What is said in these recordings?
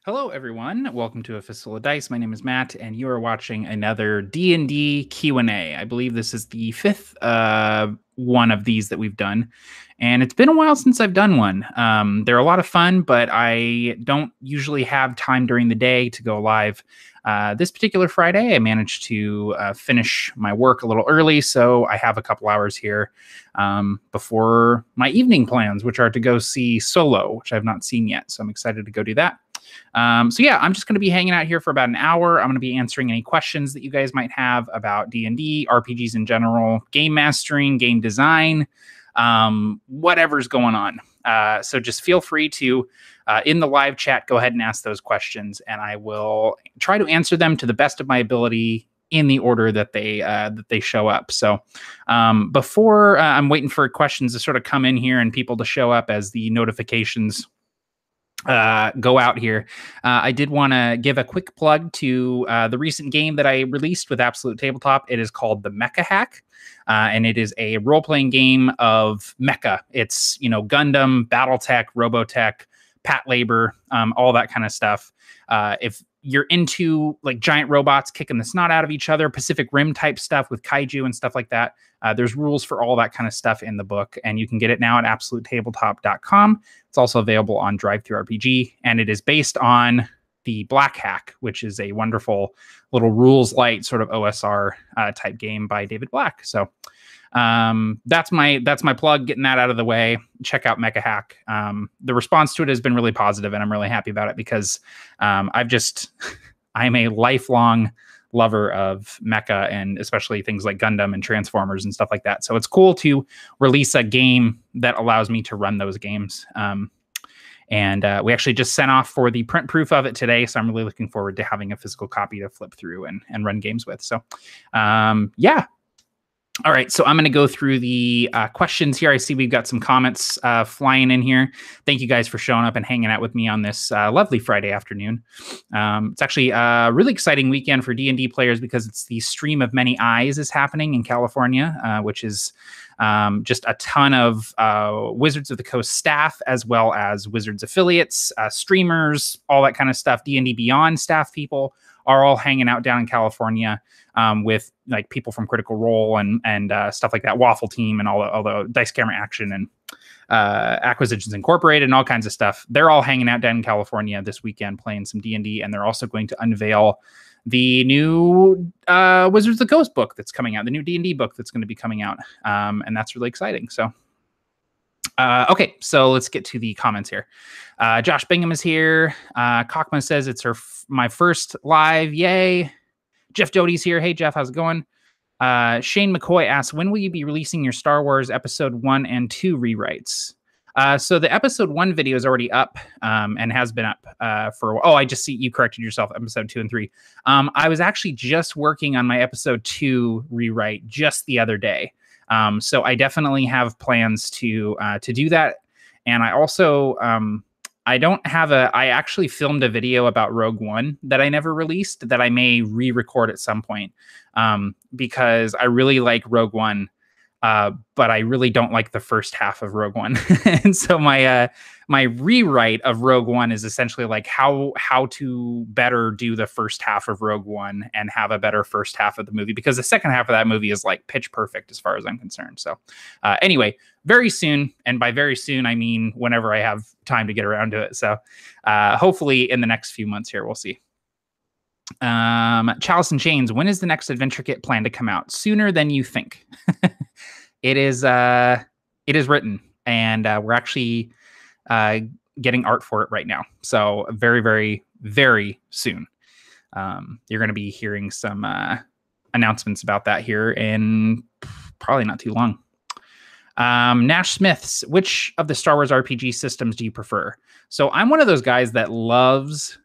Hello, everyone. Welcome to A Fistful of Dice. My name is Matt, and you are watching another D&D Q&A. I believe this is the fifth one of these that we've done, and it's been a while since I've done one. They're a lot of fun, but I don't usually have time during the day to go live. This particular Friday, I managed to finish my work a little early, so I have a couple hours here before my evening plans, which are to go see Solo, which I've not seen yet, so I'm excited to go do that. So yeah, I'm just going to be hanging out here for about an hour. I'm going to be answering any questions that you guys might have about D&D, RPGs in general, game mastering, game design, whatever's going on. So just feel free to, in the live chat, go ahead and ask those questions, and I will try to answer them to the best of my ability in the order that they show up. So before I'm waiting for questions to sort of come in here and people to show up as the notifications go out here. I did want to give a quick plug to the recent game that I released with Absolute Tabletop. It is called the Mecha Hack, and it is a role-playing game of mecha. It's, Gundam, Battletech, Robotech, Patlabor, all that kind of stuff. If you're into like giant robots kicking the snot out of each other, Pacific Rim type stuff with kaiju and stuff like that, there's rules for all that kind of stuff in the book, and you can get it now at absolutetabletop.com. It's also available on DriveThruRPG, and it is based on the Black Hack, which is a wonderful little rules light sort of OSR type game by David Black. So that's my plug, getting that out of the way. Check out Mecha Hack. The response to it has been really positive, and I'm really happy about it because I'm a lifelong lover of mecha, and especially things like Gundam and Transformers and stuff like that. So it's cool to release a game that allows me to run those games. And we actually just sent off for the print proof of it today, so I'm really looking forward to having a physical copy to flip through and run games with. So yeah. All right, so I'm going to go through the questions here. I see we've got some comments flying in here. Thank you guys for showing up and hanging out with me on this lovely Friday afternoon. It's actually a really exciting weekend for D&D players because it's the Stream of Many Eyes is happening in California, which is just a ton of Wizards of the Coast staff, as well as Wizards affiliates, streamers, all that kind of stuff. D&D Beyond staff people are all hanging out down in California with like people from Critical Role and stuff like that, Waffle Team and all the Dice Camera Action and Acquisitions Incorporated and all kinds of stuff. They're all hanging out down in California this weekend playing some D&D, and they're also going to unveil the new Wizards of the Coast book that's coming out, the new D&D book that's going to be coming out, and that's really exciting. So okay, so let's get to the comments here. Josh Bingham is here. Cockman says it's my first live. Yay. Jeff Doty's here. Hey, Jeff, how's it going? Shane McCoy asks, when will you be releasing your Star Wars Episode 1 and 2 rewrites? So the Episode 1 video is already up and has been up for a while. Oh, I just see you corrected yourself, Episode 2 and 3. I was actually just working on my Episode 2 rewrite just the other day. So I definitely have plans to do that. And I also, I actually filmed a video about Rogue One that I never released that I may re-record at some point because I really like Rogue One, but I really don't like the first half of Rogue One. And so my rewrite of Rogue One is essentially like how to better do the first half of Rogue One and have a better first half of the movie, because the second half of that movie is like pitch perfect as far as I'm concerned. So anyway, very soon, and by very soon I mean whenever I have time to get around to it. So hopefully in the next few months here, we'll see. Chalice and Chains, when is the next adventure kit planned to come out? Sooner than you think. It is written, and we're actually getting art for it right now. So very, very, very soon. You're going to be hearing some announcements about that here in probably not too long. Nash Smiths, which of the Star Wars RPG systems do you prefer? So I'm one of those guys that loves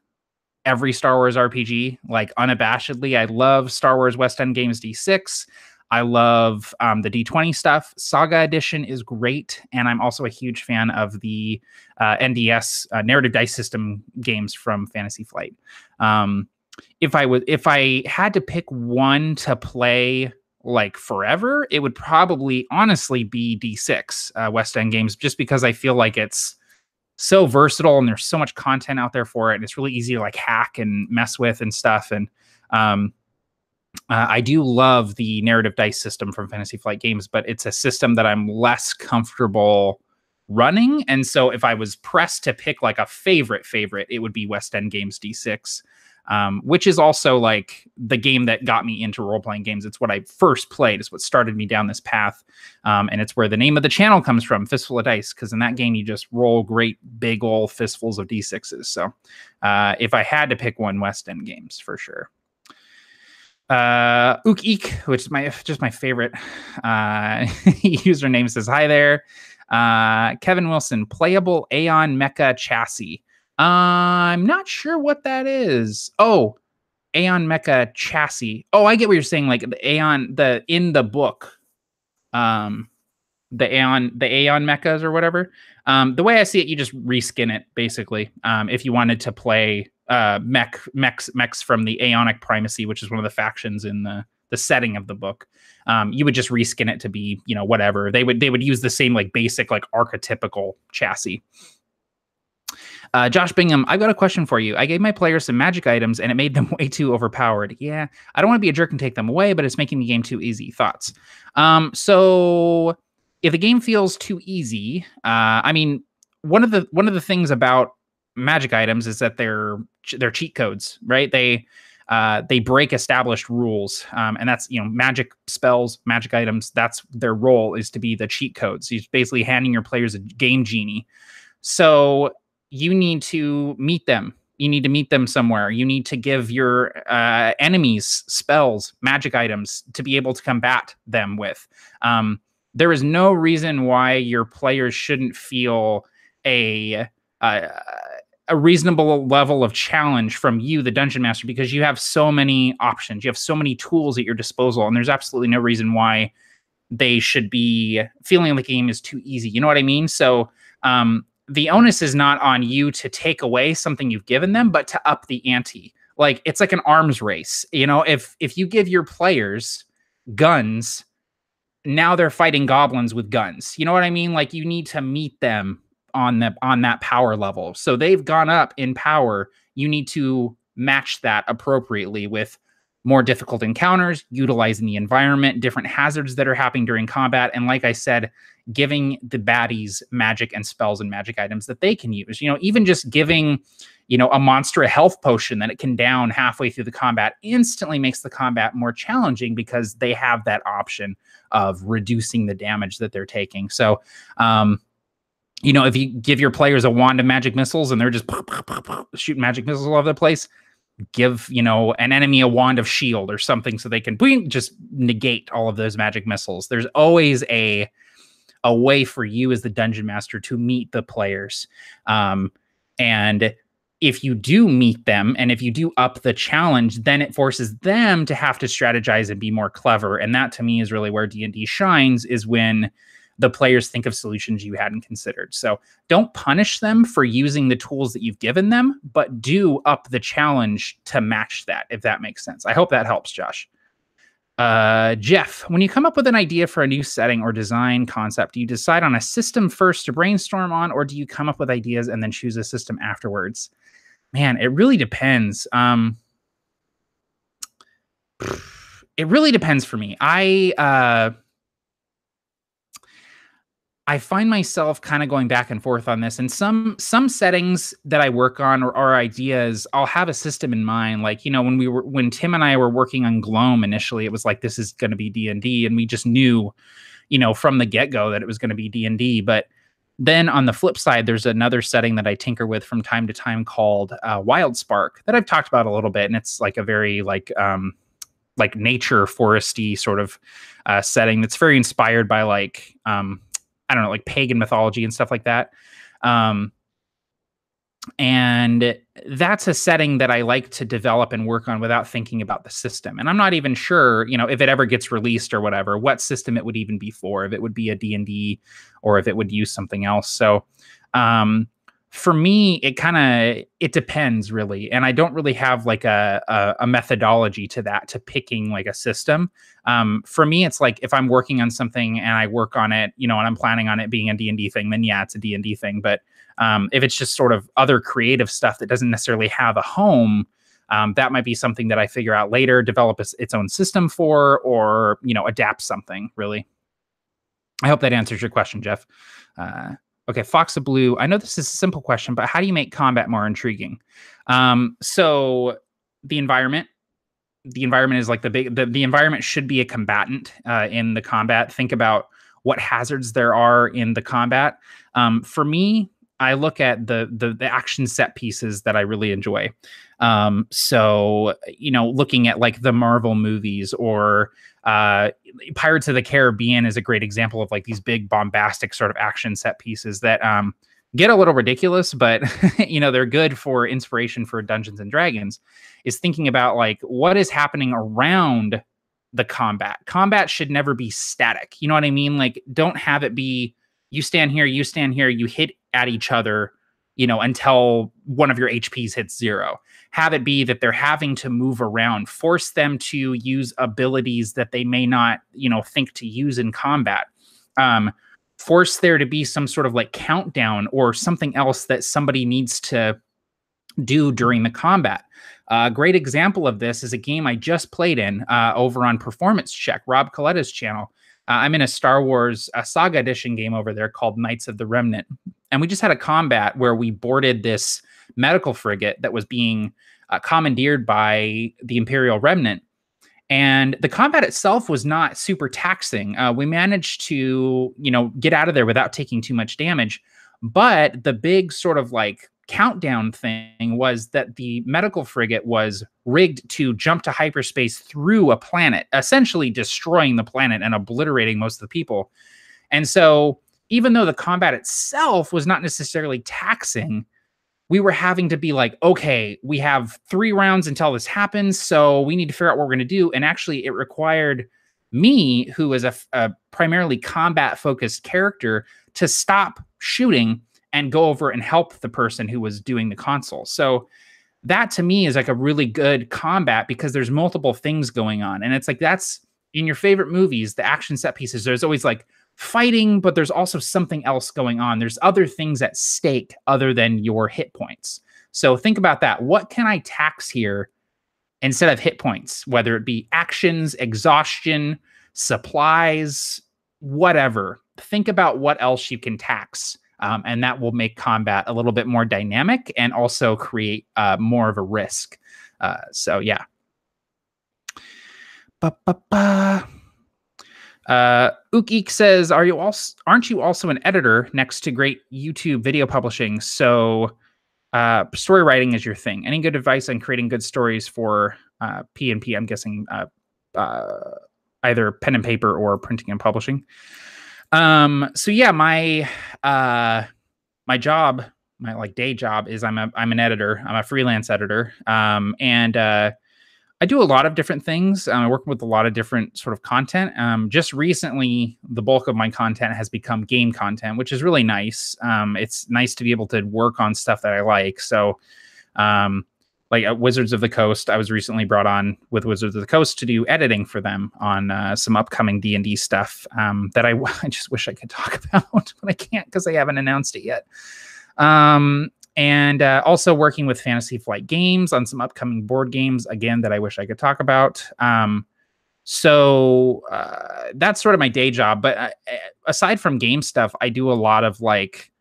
every Star Wars RPG, like unabashedly. I love Star Wars West End Games D6. I love the D20 stuff. Saga Edition is great, and I'm also a huge fan of the NDS narrative dice system games from Fantasy Flight. If I had to pick one to play like forever, it would probably honestly be D6 West End Games, just because I feel like it's so versatile, and there's so much content out there for it. And it's really easy to like hack and mess with and stuff. And I do love the narrative dice system from Fantasy Flight Games, but it's a system that I'm less comfortable running. And so if I was pressed to pick like a favorite, it would be West End Games D6, which is also like the game that got me into role-playing games. It's what I first played. It's what started me down this path. And it's where the name of the channel comes from, Fistful of Dice, because in that game, you just roll great big old fistfuls of D6s. So if I had to pick one, West End Games for sure. Ook Eek, which is just my favorite username, says, hi there. Kevin Wilson, playable Aeon Mecha chassis. I'm not sure what that is. Oh, Aeon Mecha chassis. Oh, I get what you're saying. Like the Aeon, in the book, the Aeon Mechas or whatever. The way I see it, you just reskin it basically. If you wanted to play mechs from the Aeonic Primacy, which is one of the factions in the setting of the book, you would just reskin it to be, whatever. They would use the same like basic like archetypical chassis. Josh Bingham, I've got a question for you. I gave my players some magic items and it made them way too overpowered. Yeah, I don't want to be a jerk and take them away, but it's making the game too easy. Thoughts? So if the game feels too easy, I mean, one of the things about magic items is that they're cheat codes, right? They break established rules, and that's magic spells, magic items. That's their role, is to be the cheat codes. He's basically handing your players a game genie. So you need to meet them. You need to meet them somewhere. You need to give your enemies spells, magic items to be able to combat them with. There is no reason why your players shouldn't feel a reasonable level of challenge from you, the dungeon master, because you have so many options. You have so many tools at your disposal, and there's absolutely no reason why they should be feeling like the game is too easy. You know what I mean? So the onus is not on you to take away something you've given them, but to up the ante. Like, it's like an arms race. If you give your players guns, now they're fighting goblins with guns. You know what I mean? Like, you need to meet them on that power level. So they've gone up in power. You need to match that appropriately with more difficult encounters, utilizing the environment, different hazards that are happening during combat. And like I said, giving the baddies magic and spells and magic items that they can use. Even just giving, a monster a health potion that it can down halfway through the combat instantly makes the combat more challenging, because they have that option of reducing the damage that they're taking. So, if you give your players a wand of magic missiles and they're just shooting magic missiles all over the place, give, an enemy a wand of shield or something so they can just negate all of those magic missiles. There's always a way for you as the dungeon master to meet the players. And if you do meet them, and if you do up the challenge, then it forces them to have to strategize and be more clever. And that, to me, is really where D&D shines, is when the players think of solutions you hadn't considered. So don't punish them for using the tools that you've given them, but do up the challenge to match that, if that makes sense. I hope that helps, Josh. Jeff, when you come up with an idea for a new setting or design concept, do you decide on a system first to brainstorm on, or do you come up with ideas and then choose a system afterwards? Man, it really depends. It really depends for me. I find myself kind of going back and forth on this. And some settings that I work on or ideas, I'll have a system in mind. Like, when Tim and I were working on Gloam initially, it was like, this is going to be D&D. And we just knew, from the get-go that it was going to be D&D. But then on the flip side, there's another setting that I tinker with from time to time called Wild Spark, that I've talked about a little bit. And it's like a very like nature foresty sort of setting that's very inspired by like, I don't know, like pagan mythology and stuff like that. And that's a setting that I like to develop and work on without thinking about the system. And I'm not even sure, if it ever gets released or whatever, what system it would even be for, if it would be a D&D or if it would use something else. So for me, it depends really. And I don't really have like a methodology to that, to picking like a system. For me, it's like, if I'm working on something and I work on it, and I'm planning on it being a D&D thing, then yeah, it's a D&D thing. But If it's just sort of other creative stuff that doesn't necessarily have a home, that might be something that I figure out later, develop its own system for, or, adapt something, really. I hope that answers your question, Jeff. Okay, Fox of Blue. I know this is a simple question, but how do you make combat more intriguing? So the environment. The environment is like the environment should be a combatant in the combat. Think about what hazards there are in the combat. For me, I look at the action set pieces that I really enjoy. So, looking at like the Marvel movies or Pirates of the Caribbean is a great example of like these big bombastic sort of action set pieces that get a little ridiculous, but they're good for inspiration for Dungeons and Dragons. Is thinking about like what is happening around the combat. Combat should never be static. You know what I mean? Like, don't have it be you stand here, you hit at each other, until one of your HPs hits 0. Have it be that they're having to move around, force them to use abilities that they may not, think to use in combat. Force there to be some sort of like countdown or something else that somebody needs to do during the combat. A great example of this is a game I just played in over on Performance Check, Rob Coletta's channel. I'm in a Star Wars Saga Edition game over there called Knights of the Remnant. And we just had a combat where we boarded this medical frigate that was being commandeered by the Imperial Remnant. And the combat itself was not super taxing. We managed to, get out of there without taking too much damage. But the big sort of like countdown thing was that the medical frigate was rigged to jump to hyperspace through a planet, essentially destroying the planet and obliterating most of the people. And so even though the combat itself was not necessarily taxing, we were having to be like, okay, we have 3 rounds until this happens, so we need to figure out what we're going to do. And actually, it required me, who is a primarily combat-focused character, to stop shooting and go over and help the person who was doing the console. So that to me is like a really good combat because there's multiple things going on. And it's like, that's in your favorite movies, the action set pieces, there's always like fighting, but there's also something else going on. There's other things at stake other than your hit points. So think about that. What can I tax here instead of hit points, whether it be actions, exhaustion, supplies, whatever? Think about what else you can tax. And that will make combat a little bit more dynamic and also create more of a risk. So yeah. Ook says, aren't you also an editor next to great YouTube video publishing? So story writing is your thing. Any good advice on creating good stories for P&P? I'm guessing either pen and paper or printing and publishing. So yeah, my job, my like day job is I'm an editor. I'm a freelance editor. And I do a lot of different things. I work with a lot of different sort of content. Just recently, the bulk of my content has become game content, which is really nice. It's nice to be able to work on stuff that I like. So, like at Wizards of the Coast, I was recently brought on with Wizards of the Coast to do editing for them on some upcoming D&D stuff that I just wish I could talk about, but I can't because they haven't announced it yet. And also working with Fantasy Flight Games on some upcoming board games, again, that I wish I could talk about. So that's sort of my day job. But aside from game stuff, I do a lot of like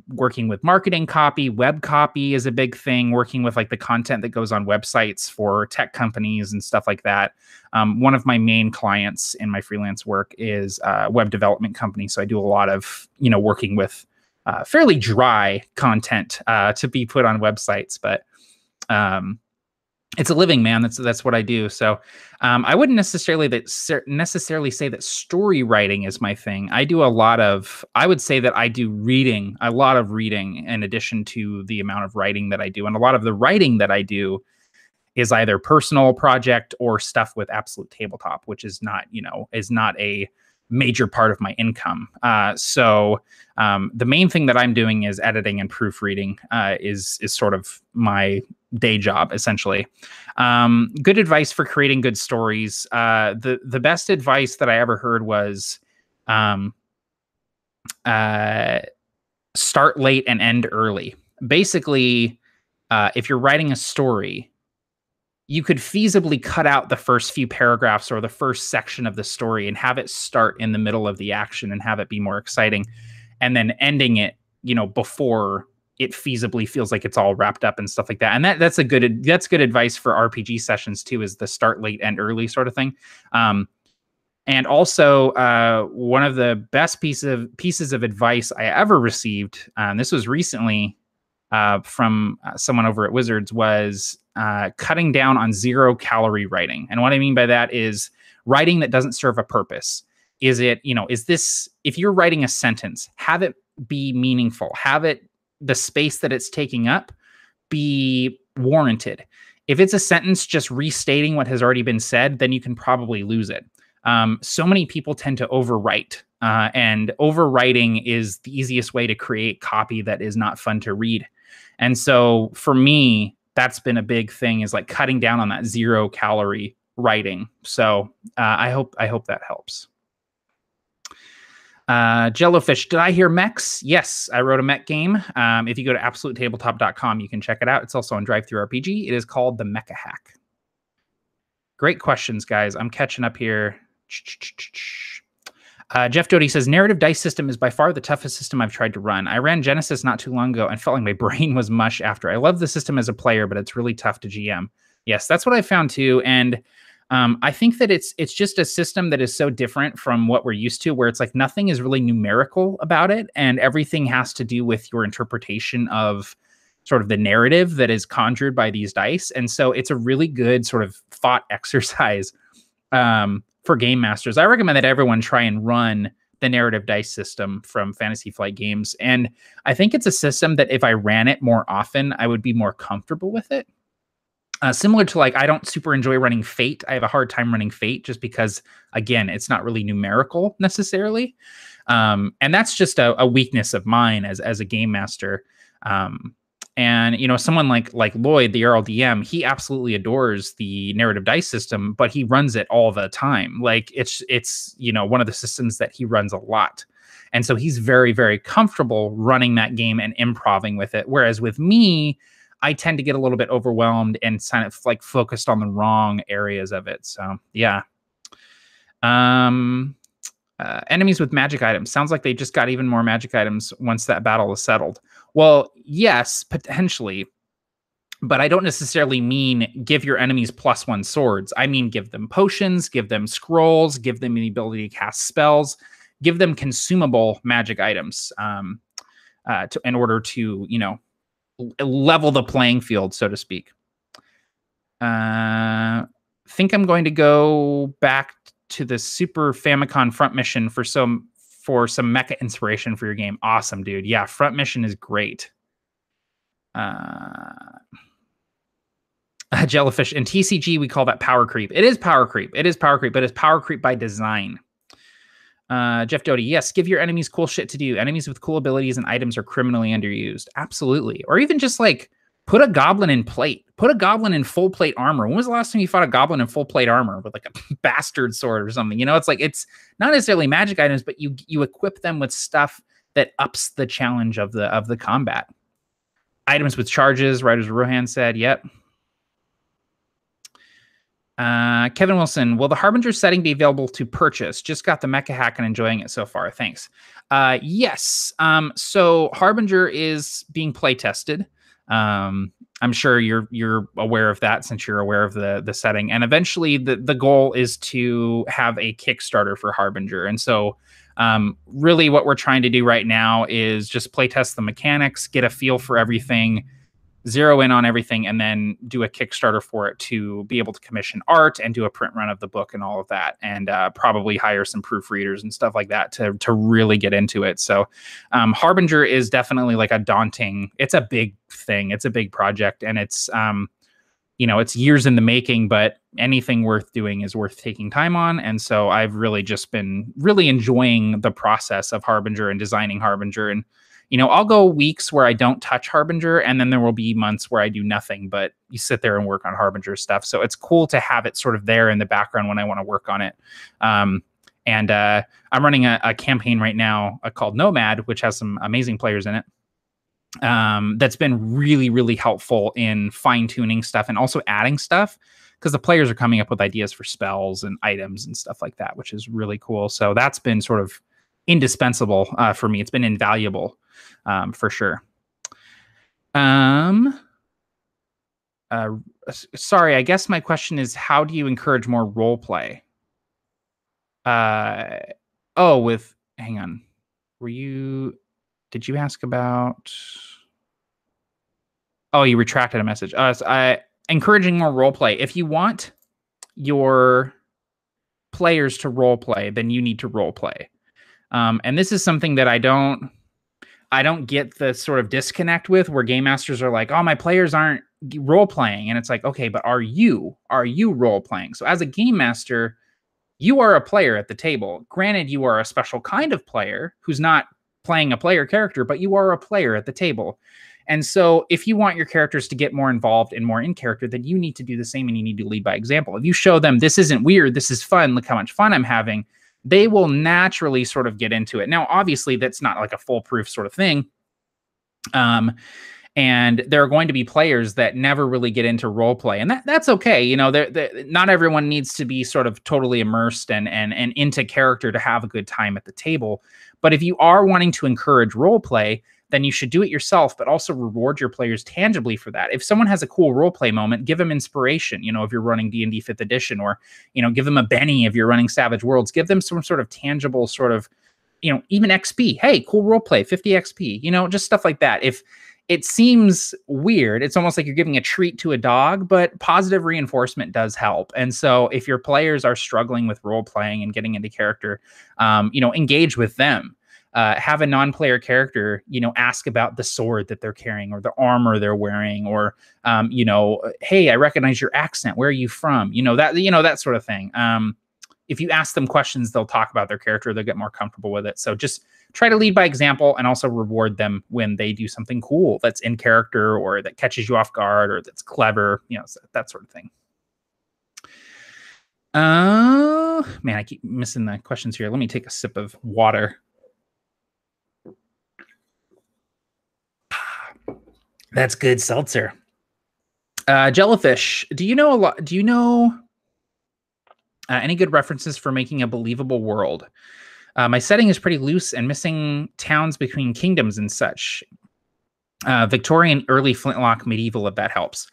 working with marketing copy. Web copy is a big thing, working with like the content that goes on websites for tech companies and stuff like that. One of my main clients in my freelance work is a web development company. So I do a lot of, working with fairly dry content to be put on websites, but it's a living, man. That's what I do. So I wouldn't necessarily say that story writing is my thing. I would say that I do reading, a lot of reading in addition to the amount of writing that I do. And a lot of the writing that I do is either personal project or stuff with Absolute Tabletop, which is not a major part of my income. So the main thing that I'm doing is editing and proofreading is sort of my day job, essentially. Good advice for creating good stories. The best advice that I ever heard was start late and end early. Basically, if you're writing a story, you could feasibly cut out the first few paragraphs or the first section of the story and have it start in the middle of the action and have it be more exciting, and then ending it, before it feasibly feels like it's all wrapped up and stuff like that. And that's good advice for RPG sessions too, is the start late and early sort of thing. And also, one of the best pieces of advice I ever received, and this was recently from someone over at Wizards, was cutting down on 0-calorie writing. And what I mean by that is writing that doesn't serve a purpose. Is this, if you're writing a sentence, have it be meaningful, have it, the space that it's taking up, be warranted. If it's a sentence just restating what has already been said, then you can probably lose it. So many people tend to overwrite, and overwriting is the easiest way to create copy that is not fun to read. And so for me, that's been a big thing, is like cutting down on that 0-calorie writing. So I hope that helps. Jellofish, did I hear mechs? Yes, I wrote a mech game. If you go to absolutetabletop.com, you can check it out. It's also on DriveThruRPG. It is called the Mecha Hack. Great questions, guys. I'm catching up here. Jeff Doty says, narrative dice system is by far the toughest system I've tried to run. I ran Genesis not too long ago and felt like my brain was mush after. I love the system as a player, but it's really tough to GM. Yes, that's what I found too. And I think that it's just a system that is so different from what we're used to, where it's like nothing is really numerical about it, and everything has to do with your interpretation of sort of the narrative that is conjured by these dice. And so it's a really good sort of thought exercise for game masters. I recommend that everyone try and run the narrative dice system from Fantasy Flight Games. And I think it's a system that if I ran it more often, I would be more comfortable with it. Similar to, like, I don't super enjoy running Fate. I have a hard time running Fate just because, again, it's not really numerical necessarily. And that's just a weakness of mine as a game master. And, someone like Lloyd, the RLDM, he absolutely adores the narrative dice system, but he runs it all the time. Like it's one of the systems that he runs a lot. And so he's very, very comfortable running that game and improving with it. Whereas with me, I tend to get a little bit overwhelmed and kind of like focused on the wrong areas of it. So yeah. Enemies with magic items. Sounds like they just got even more magic items once that battle is settled. Well, yes, potentially. But I don't necessarily mean give your enemies +1 swords. I mean, give them potions, give them scrolls, give them the ability to cast spells, give them consumable magic items in order to, level the playing field, so to speak. Think I'm going to go back to the Super Famicom front mission for some mecha inspiration for your game. Awesome, dude. Yeah, front mission is great. Jellyfish. In TCG, we call that power creep. It is power creep. But it's power creep by design. Jeff Doty, yes, give your enemies cool shit to do. Enemies with cool abilities and items are criminally underused. Absolutely. Or even just like put a goblin in plate. Put a goblin in full plate armor. When was the last time you fought a goblin in full plate armor with like a bastard sword or something? It's like, it's not necessarily magic items, but you equip them with stuff that ups the challenge of the combat. Items with charges, Riders of Rohan said, yep. Kevin Wilson, will the Harbinger setting be available to purchase? Just got the Mecha Hack and enjoying it so far. Thanks. Yes. So Harbinger is being play tested. I'm sure you're aware of that since you're aware of the setting. And eventually the goal is to have a Kickstarter for Harbinger. And so really what we're trying to do right now is just play test the mechanics, get a feel for everything, zero in on everything, and then do a Kickstarter for it to be able to commission art and do a print run of the book and all of that, and probably hire some proofreaders and stuff like that to really get into it. So Harbinger is definitely like it's a big thing. It's a big project, and it's it's years in the making, but anything worth doing is worth taking time on. And so I've really just been really enjoying the process of Harbinger and designing Harbinger. And I'll go weeks where I don't touch Harbinger, and then there will be months where I do nothing, but you sit there and work on Harbinger stuff. So it's cool to have it sort of there in the background when I want to work on it. And I'm running a campaign right now called Nomad, which has some amazing players in it. That's been really, really helpful in fine-tuning stuff and also adding stuff, because the players are coming up with ideas for spells and items and stuff like that, which is really cool. So that's been sort of indispensable for me. It's been invaluable for sure. Sorry, I guess my question is, how do you encourage more role play? Hang on. Did you ask about? Oh, you retracted a message. Encouraging more role play. If you want your players to role play, then you need to role play. And this is something that I don't get the sort of disconnect with, where game masters are like, oh, my players aren't role playing. And it's like, okay, but are you role playing? So as a game master, you are a player at the table. Granted, you are a special kind of player who's not playing a player character, but you are a player at the table. And so if you want your characters to get more involved and more in character, then you need to do the same, and you need to lead by example. If you show them, this isn't weird, this is fun, look how much fun I'm having, they will naturally sort of get into it. Now, obviously, that's not like a foolproof sort of thing. And there are going to be players that never really get into role play, and that's okay. You know, not everyone needs to be sort of totally immersed and into character to have a good time at the table. But if you are wanting to encourage role play, then you should do it yourself, but also reward your players tangibly for that. If someone has a cool role play moment, give them inspiration. You know, if you're running D&D 5th edition, or, you know, give them a Benny if you're running Savage Worlds. Give them some sort of tangible sort of, you know, even XP. Hey, cool role play, 50 XP. You know, just stuff like that. If it seems weird, it's almost like you're giving a treat to a dog, but positive reinforcement does help. And so if your players are struggling with role playing and getting into character, you know, engage with them. Have a non-player character, you know, ask about the sword that they're carrying or the armor they're wearing, or, you know, hey, I recognize your accent. Where are you from? You know, that sort of thing. If you ask them questions, they'll talk about their character. They'll get more comfortable with it. So just try to lead by example, and also reward them when they do something cool that's in character, or that catches you off guard, or that's clever, you know, that sort of thing. Man, I keep missing the questions here. Let me take a sip of water. That's good seltzer. Jellyfish, do you know any good references for making a believable world? My setting is pretty loose and missing towns between kingdoms and such. Victorian, early flintlock, medieval, if that helps.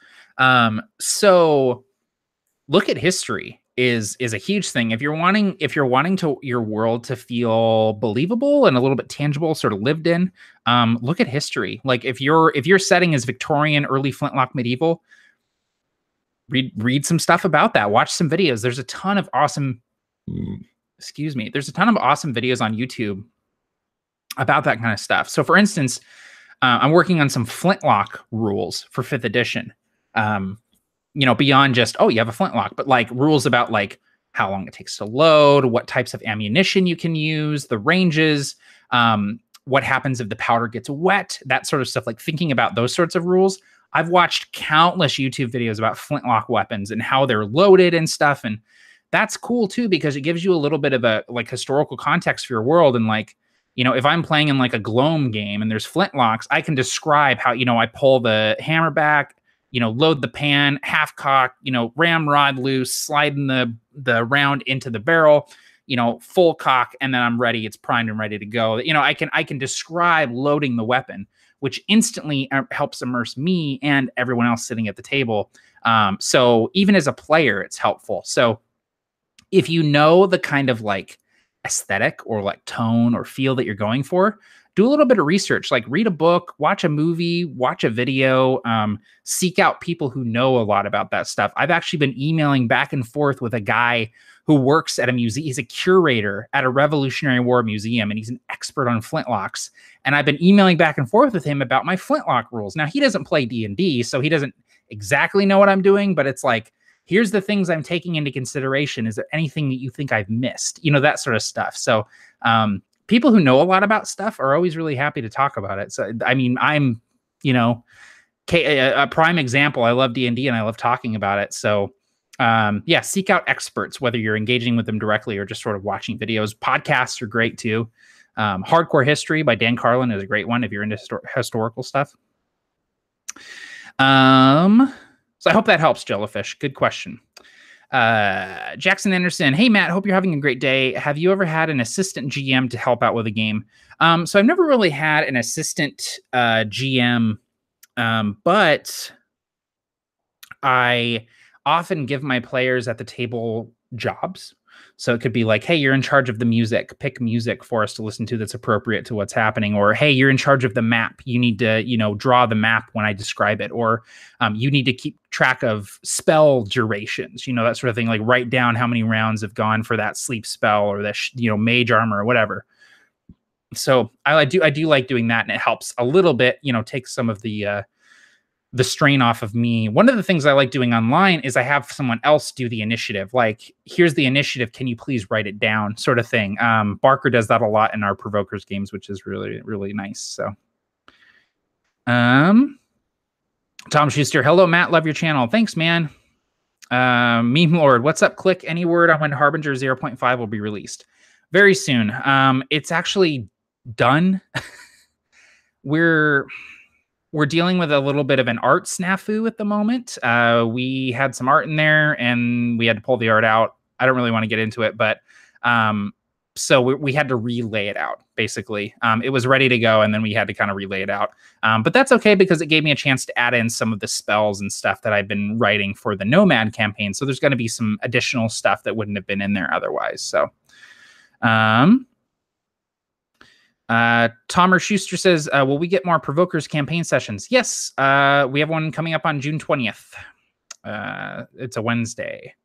So look at history is a huge thing. If you're wanting your world to feel believable and a little bit tangible, sort of lived in, look at history. Like if your setting is Victorian, early flintlock, medieval, read some stuff about that. Watch some videos. There's a ton of awesome there's a ton of awesome videos on YouTube about that kind of stuff. So for instance, I'm working on some flintlock rules for 5th edition. You know, beyond just, oh, you have a flintlock, but like rules about like how long it takes to load, what types of ammunition you can use, the ranges, what happens if the powder gets wet, that sort of stuff, like thinking about those sorts of rules. I've watched countless YouTube videos about flintlock weapons and how they're loaded and stuff. And that's cool too, because it gives you a little bit of a like historical context for your world. And like, you know, if I'm playing in like a Gloam game and there's flintlocks, I can describe how, you know, I pull the hammer back, you know, load the pan, half cock, you know, ramrod loose, sliding the round into the barrel, you know, full cock, and then I'm ready. It's primed and ready to go. You know, I can describe loading the weapon, which instantly helps immerse me and everyone else sitting at the table. So even as a player, it's helpful. So if you know the kind of like aesthetic or like tone or feel that you're going for, do a little bit of research, like read a book, watch a movie, watch a video, seek out people who know a lot about that stuff. I've actually been emailing back and forth with a guy who works at a museum. He's a curator at a Revolutionary War museum, and he's an expert on flintlocks. And I've been emailing back and forth with him about my flintlock rules. Now, he doesn't play D&D, so he doesn't exactly know what I'm doing, but it's like, here's the things I'm taking into consideration. Is there anything that you think I've missed? You know, that sort of stuff. So, people who know a lot about stuff are always really happy to talk about it. So, I mean, I'm, you know, a prime example. I love D&D and I love talking about it. So, Yeah, seek out experts, whether you're engaging with them directly or just sort of watching videos. Podcasts are great too. Hardcore History by Dan Carlin is a great one if you're into historical stuff. So I hope that helps, Jellyfish. Good question. Jackson Anderson, hey Matt, hope you're having a great day. Have you ever had an assistant GM to help out with a game? So I've never really had an assistant GM, but I often give my players at the table jobs. So it could be like, hey, you're in charge of the music. Pick music for us to listen to that's appropriate to what's happening. Or, hey, you're in charge of the map. You need to, draw the map when I describe it. Or you need to keep track of spell durations, that sort of thing. Like write down how many rounds have gone for that sleep spell or the, mage armor or whatever. So I do like doing that, and it helps a little bit, take some of the strain off of me. One of the things I like doing online is I have someone else do the initiative. Like, here's the initiative. Can you please write it down? Sort of thing. Barker does that a lot in our Provokers games, which is really, really nice. So, Tom Schuster. Hello, Matt. Love your channel. Thanks, man. Meme Lord. What's up? Click any word on when Harbinger 0.5 will be released. Very soon. It's actually done. We're dealing with a little bit of an art snafu at the moment. We had some art in there and we had to pull the art out. I don't really want to get into it, but so we had to relay it out, basically. It was ready to go, and then we had to kind of relay it out. But that's okay, because it gave me a chance to add in some of the spells and stuff that I've been writing for the Nomad campaign. So there's going to be some additional stuff that wouldn't have been in there otherwise. So, Tomer Schuster says, will we get more Provokers campaign sessions? Yes, we have one coming up on June 20th. It's a Wednesday.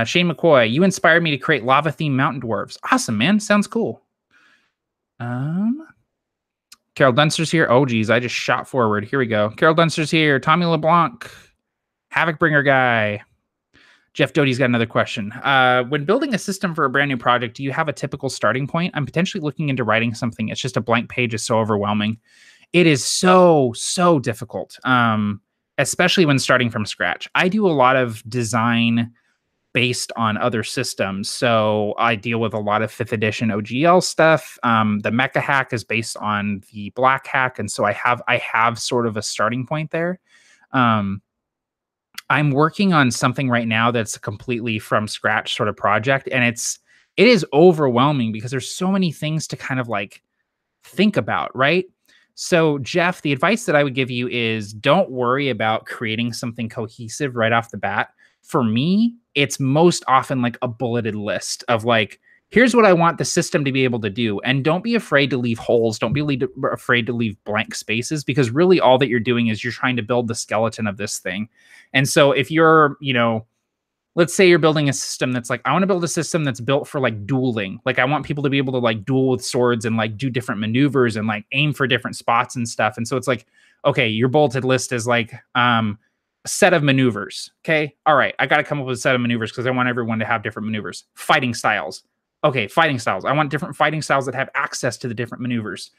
Shane McCoy, you inspired me to create lava-themed mountain dwarves. Awesome, man. Sounds cool. Carol Dunster's here. Oh, geez, I just shot forward. Here we go. Carol Dunster's here. Tommy LeBlanc. Havocbringer guy. Jeff Doty's got another question. When building a system for a brand new project, do you have a typical starting point? I'm potentially looking into writing something. It's just a blank page is so overwhelming. It is so difficult, especially when starting from scratch. I do a lot of design based on other systems. So I deal with a lot of 5th edition OGL stuff. The Mecha hack is based on the Black hack. And so I have sort of a starting point there. I'm working on something right now that's a completely from scratch sort of project. And it is overwhelming because there's so many things to kind of like think about, right? So Jeff, the advice that I would give you is don't worry about creating something cohesive right off the bat. For me, it's most often like a bulleted list of like, here's what I want the system to be able to do. And don't be afraid to leave holes. Don't be afraid to leave blank spaces, because really all that you're doing is you're trying to build the skeleton of this thing. And so if you're, let's say you're building a system that's like, I want to build a system that's built for like dueling. Like I want people to be able to like duel with swords and like do different maneuvers and like aim for different spots and stuff. And so it's like, okay, your bulleted list is like, a set of maneuvers. Okay. All right. I got to come up with a set of maneuvers because I want everyone to have different maneuvers. Fighting styles. Okay. Fighting styles. I want different fighting styles that have access to the different maneuvers.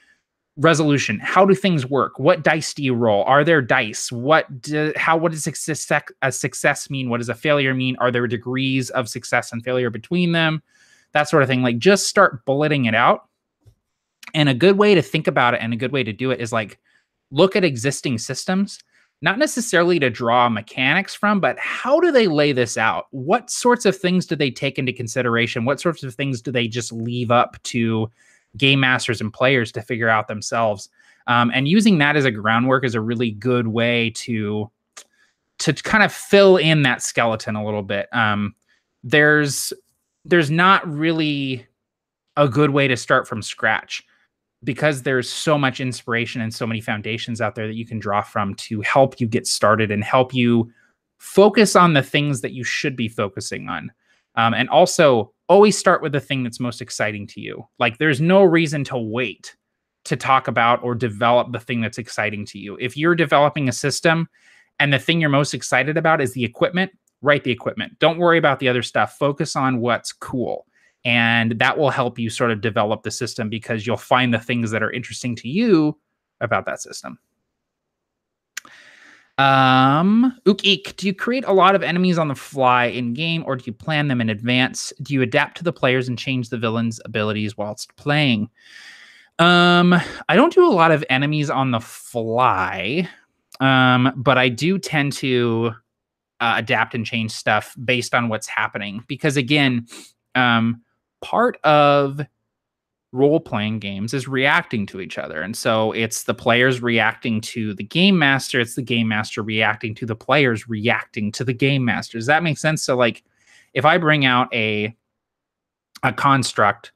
Resolution. How do things work? What dice do you roll? Are there dice? What does a success mean? What does a failure mean? Are there degrees of success and failure between them? That sort of thing. Like just start bulleting it out. And a good way to think about it and a good way to do it is like look at existing systems. Not necessarily to draw mechanics from, but how do they lay this out? What sorts of things do they take into consideration? What sorts of things do they just leave up to game masters and players to figure out themselves? And using that as a groundwork is a really good way to kind of fill in that skeleton a little bit. There's not really a good way to start from scratch, because there's so much inspiration and so many foundations out there that you can draw from to help you get started and help you focus on the things that you should be focusing on. And also always start with the thing that's most exciting to you. Like there's no reason to wait to talk about or develop the thing that's exciting to you. If you're developing a system and the thing you're most excited about is the equipment, write the equipment. Don't worry about the other stuff. Focus on what's cool. And that will help you sort of develop the system, because you'll find the things that are interesting to you about that system. Ook Eek, do you create a lot of enemies on the fly in game, or do you plan them in advance? Do you adapt to the players and change the villain's abilities whilst playing? I don't do a lot of enemies on the fly, but I do tend to adapt and change stuff based on what's happening. Because again, part of role-playing games is reacting to each other. And so it's the players reacting to the game master. It's the game master reacting to the players reacting to the game master. Does that make sense? So like if I bring out a construct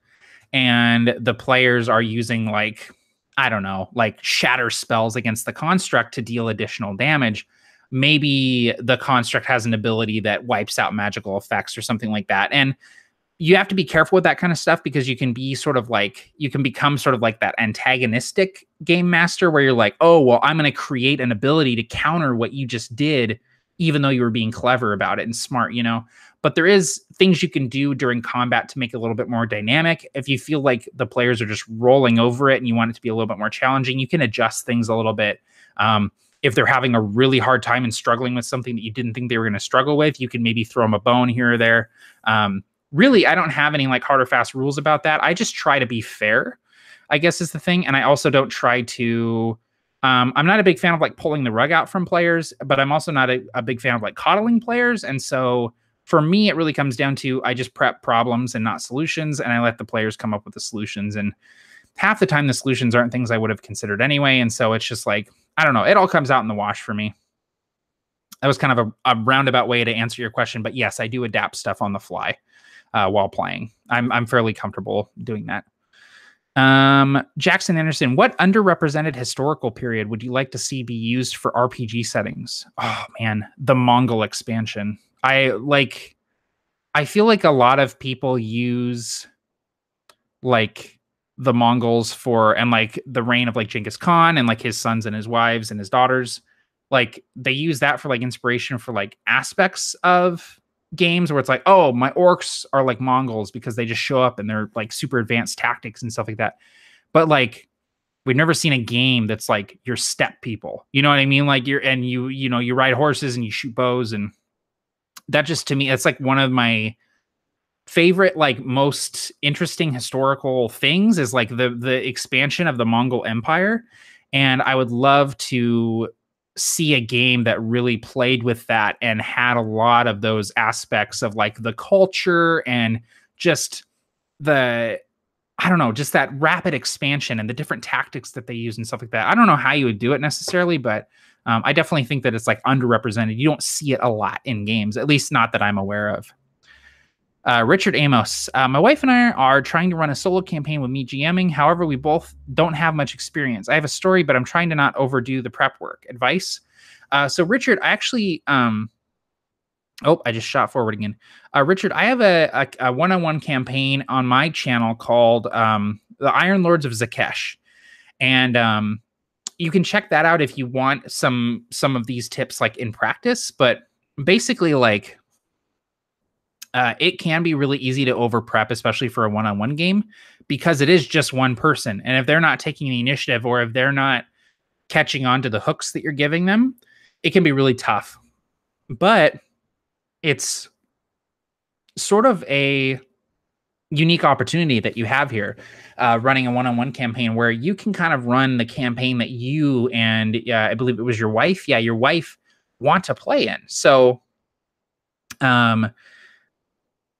and the players are using like, I don't know, like shatter spells against the construct to deal additional damage, maybe the construct has an ability that wipes out magical effects or something like that. And you have to be careful with that kind of stuff because you can be sort of like, you can become sort of like that antagonistic game master where you're like, oh, well, I'm going to create an ability to counter what you just did, even though you were being clever about it and smart, you know? But there is things you can do during combat to make it a little bit more dynamic. If you feel like the players are just rolling over it and you want it to be a little bit more challenging, you can adjust things a little bit. If they're having a really hard time and struggling with something that you didn't think they were going to struggle with, you can maybe throw them a bone here or there. Really, I don't have any like hard or fast rules about that. I just try to be fair, I guess is the thing. And I also don't try to, I'm not a big fan of like pulling the rug out from players, but I'm also not a big fan of like coddling players. And so for me, it really comes down to, I just prep problems and not solutions. And I let the players come up with the solutions. And half the time the solutions aren't things I would have considered anyway. And so it's just like, I don't know, it all comes out in the wash for me. That was kind of a roundabout way to answer your question. But yes, I do adapt stuff on the fly. While playing. I'm fairly comfortable doing that. Jackson Anderson, what underrepresented historical period would you like to see be used for RPG settings? Oh man, the Mongol Expansion. I feel like a lot of people use like the Mongols for, and like the reign of like Genghis Khan and like his sons and his wives and his daughters. Like they use that for like inspiration for like aspects of games where it's like, oh, my orcs are like Mongols because they just show up and they're like super advanced tactics and stuff like that. But like, we've never seen a game that's like your steppe people. You know what I mean? Like you ride horses and you shoot bows, and that just, to me, it's like one of my favorite, like most interesting historical things is like the expansion of the Mongol Empire. And I would love to see a game that really played with that and had a lot of those aspects of like the culture and just the, I don't know, just that rapid expansion and the different tactics that they use and stuff like that. I don't know how you would do it necessarily, but I definitely think that it's like underrepresented. You don't see it a lot in games, at least not that I'm aware of. Richard Amos, my wife and I are trying to run a solo campaign with me GMing. However, we both don't have much experience. I have a story, but I'm trying to not overdo the prep work. Advice? So Richard, I actually, I just shot forward again. Richard, I have a one-on-one campaign on my channel called the Iron Lords of Zakesh. And you can check that out if you want some of these tips like in practice. But basically, like, it can be really easy to over prep, especially for a one-on-one game, because it is just one person. And if they're not taking the initiative, or if they're not catching on to the hooks that you're giving them, it can be really tough. But it's sort of a unique opportunity that you have here, running a one-on-one campaign where you can kind of run the campaign that you and I believe it was your wife. Yeah, your wife want to play in. So,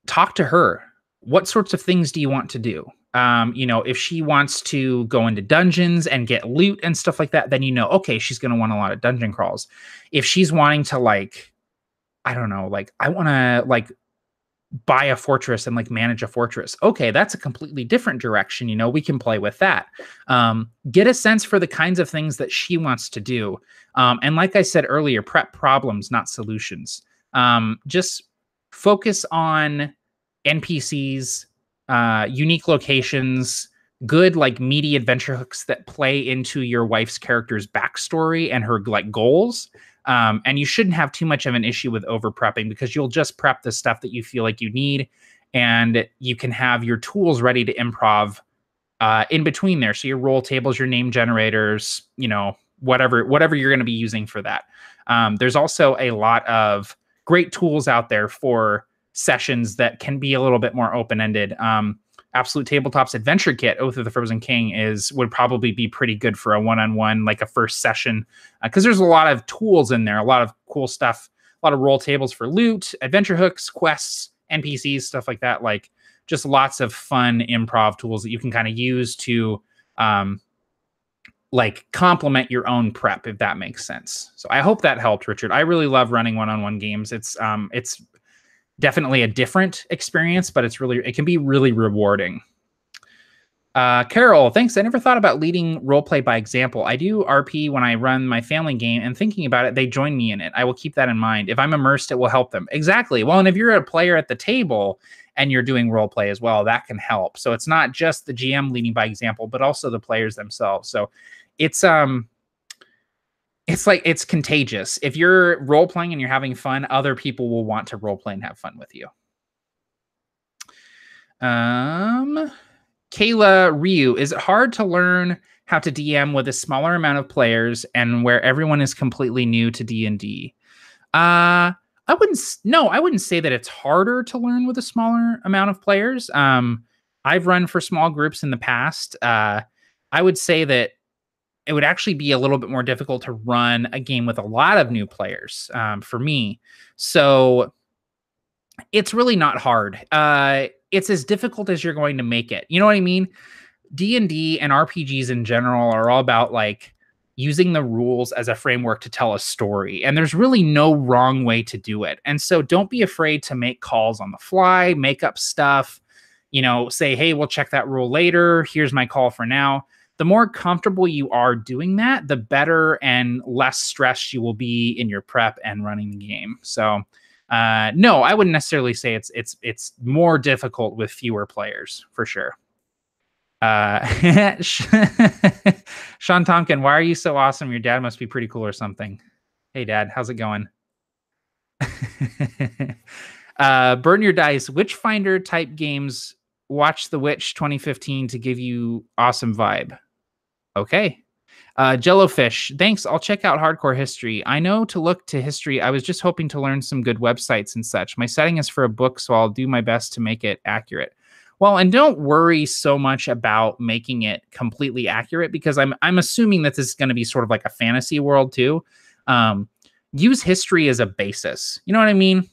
talk to her. What sorts of things do you want to do? If she wants to go into dungeons and get loot and stuff like that, then okay, she's going to want a lot of dungeon crawls. If she's wanting to like, I don't know, like I want to like buy a fortress and like manage a fortress. Okay, that's a completely different direction. We can play with that. Get a sense for the kinds of things that she wants to do. And like I said earlier, prep problems, not solutions. Just focus on NPCs, unique locations, good like meaty adventure hooks that play into your wife's character's backstory and her like goals. And you shouldn't have too much of an issue with over prepping, because you'll just prep the stuff that you feel like you need, and you can have your tools ready to improv in between there. So your roll tables, your name generators, whatever you're going to be using for that. There's also a lot of great tools out there for sessions that can be a little bit more open-ended. Absolute Tabletop's Adventure Kit, Oath of the Frozen King, would probably be pretty good for a one-on-one, like a first session, because there's a lot of tools in there, a lot of cool stuff, a lot of roll tables for loot, adventure hooks, quests, NPCs, stuff like that. Like just lots of fun improv tools that you can kind of use to like complement your own prep, if that makes sense. So I hope that helped, Richard. I really love running one-on-one games. It's definitely a different experience, but it can be really rewarding. Carol, thanks. I never thought about leading roleplay by example. I do RP when I run my family game, and thinking about it, they join me in it. I will keep that in mind. If I'm immersed, it will help them. Exactly. Well, and if you're a player at the table and you're doing roleplay as well, that can help. So it's not just the GM leading by example, but also the players themselves. So it's contagious. If you're role playing and you're having fun, other people will want to role play and have fun with you. Kayla Ryu, is it hard to learn how to DM with a smaller amount of players and where everyone is completely new to D&D? I wouldn't say that it's harder to learn with a smaller amount of players. I've run for small groups in the past. I would say that it would actually be a little bit more difficult to run a game with a lot of new players for me. So it's really not hard. It's as difficult as you're going to make it. You know what I mean? D&D and RPGs in general are all about like using the rules as a framework to tell a story. And there's really no wrong way to do it. And so don't be afraid to make calls on the fly, make up stuff, say, hey, we'll check that rule later. Here's my call for now. The more comfortable you are doing that, the better and less stressed you will be in your prep and running the game. So no, I wouldn't necessarily say it's more difficult with fewer players, for sure. Sean Tompkin, why are you so awesome? Your dad must be pretty cool or something. Hey, Dad, how's it going? Burn Your Dice. Witchfinder type games. Watch The Witch 2015 to give you awesome vibe. Okay. Jellofish, thanks. I'll check out Hardcore History. I know to look to history. I was just hoping to learn some good websites and such. My setting is for a book, so I'll do my best to make it accurate. Well, and don't worry so much about making it completely accurate, because I'm assuming that this is going to be sort of like a fantasy world too. Use history as a basis. You know what I mean?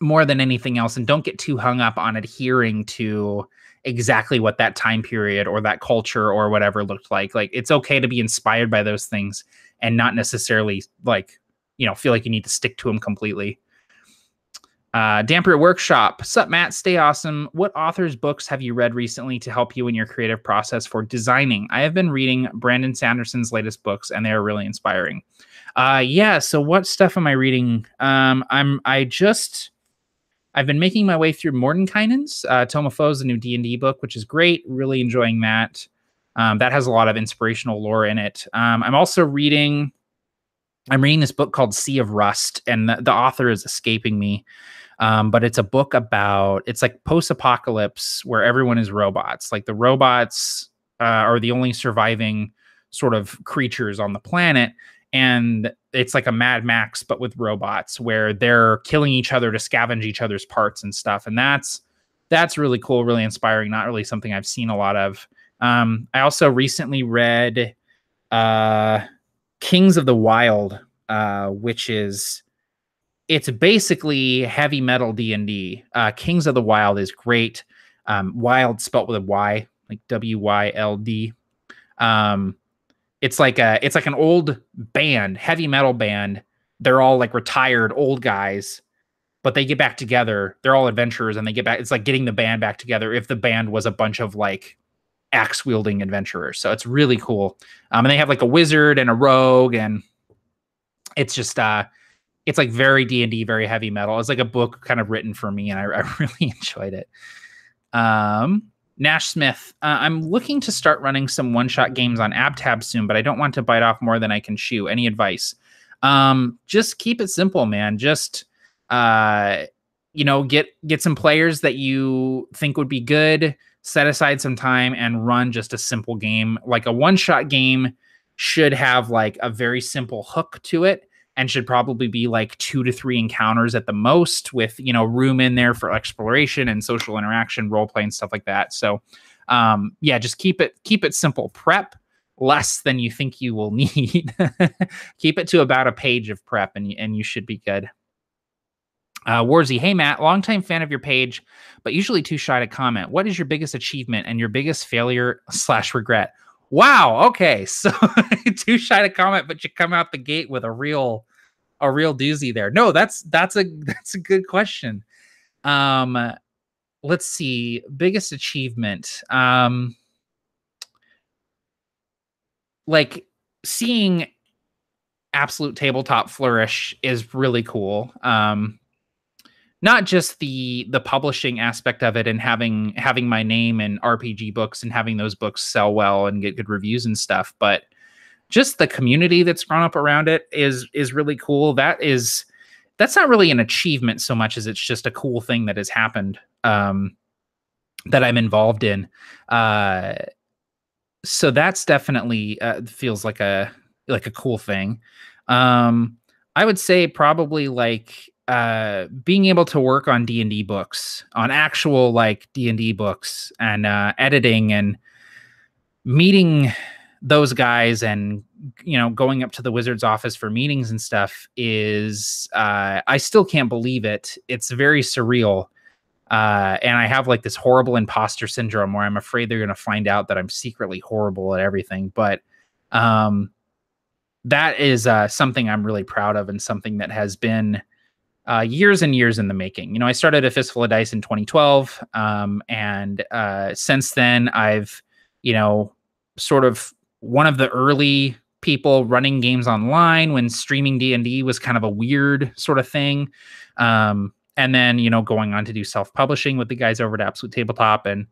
More than anything else, and don't get too hung up on adhering to exactly what that time period or that culture or whatever looked like. Like, it's okay to be inspired by those things and not necessarily feel like you need to stick to them completely. Damper Workshop. Sup, Matt? Stay awesome. What authors' books have you read recently to help you in your creative process for designing? I have been reading Brandon Sanderson's latest books, and they are really inspiring. So what stuff am I reading? I've been making my way through Mordenkainen's Tome of Foes, the new D&D book, which is great. Really enjoying that. That has a lot of inspirational lore in it. I'm reading this book called Sea of Rust, and the author is escaping me. But it's a book it's like post-apocalypse where everyone is robots. Like the robots are the only surviving sort of creatures on the planet. And it's like a Mad Max, but with robots, where they're killing each other to scavenge each other's parts and stuff. And that's really cool, really inspiring. Not really something I've seen a lot of. I also recently read Kings of the Wild, it's basically heavy metal D&D. Kings of the Wild is great. Wild spelt with a Y, like W-Y-L-D. It's like an old band, heavy metal band. They're all like retired old guys, but they get back together. They're all adventurers, and they get back. It's like getting the band back together if the band was a bunch of like axe wielding adventurers. So it's really cool. And they have like a wizard and a rogue, and it's just it's like very D&D, very heavy metal. It's like a book kind of written for me, and I really enjoyed it. Nash Smith, I'm looking to start running some one-shot games on AbTab soon, but I don't want to bite off more than I can chew. Any advice? Just keep it simple, man. Just, get some players that you think would be good, set aside some time and run just a simple game. Like a one-shot game should have like a very simple hook to it, and should probably be like 2 to 3 encounters at the most, with, you know, room in there for exploration and social interaction, role play and stuff like that. So yeah, just keep it simple. Prep less than you think you will need. Keep it to about a page of prep, and you should be good. Warzy, hey Matt, longtime fan of your page, but usually too shy to comment. What is your biggest achievement and your biggest failure / regret? Wow. Okay, so too shy to comment, but you come out the gate with a real doozy there. No, that's a good question. Let's see, biggest achievement. Like seeing Absolute Tabletop flourish is really cool. Not just the publishing aspect of it and having my name in RPG books and having those books sell well and get good reviews and stuff, but just the community that's grown up around it is really cool. That's not really an achievement so much as it's just a cool thing that has happened, that I'm involved in. So that's definitely feels like a cool thing. I would say probably like being able to work on D&D books, on actual like D&D books, and editing and meeting those guys, and, you know, going up to the wizard's office for meetings and stuff is I still can't believe it. It's very surreal. And I have like this horrible imposter syndrome where I'm afraid they're going to find out that I'm secretly horrible at everything. But that is something I'm really proud of, and something that has been years and years in the making. You know, I started A Fistful of Dice in 2012. And since then, I've, you know, sort of one of the early people running games online when streaming D&D was kind of a weird sort of thing. And then, you know, going on to do self-publishing with the guys over at Absolute Tabletop, and,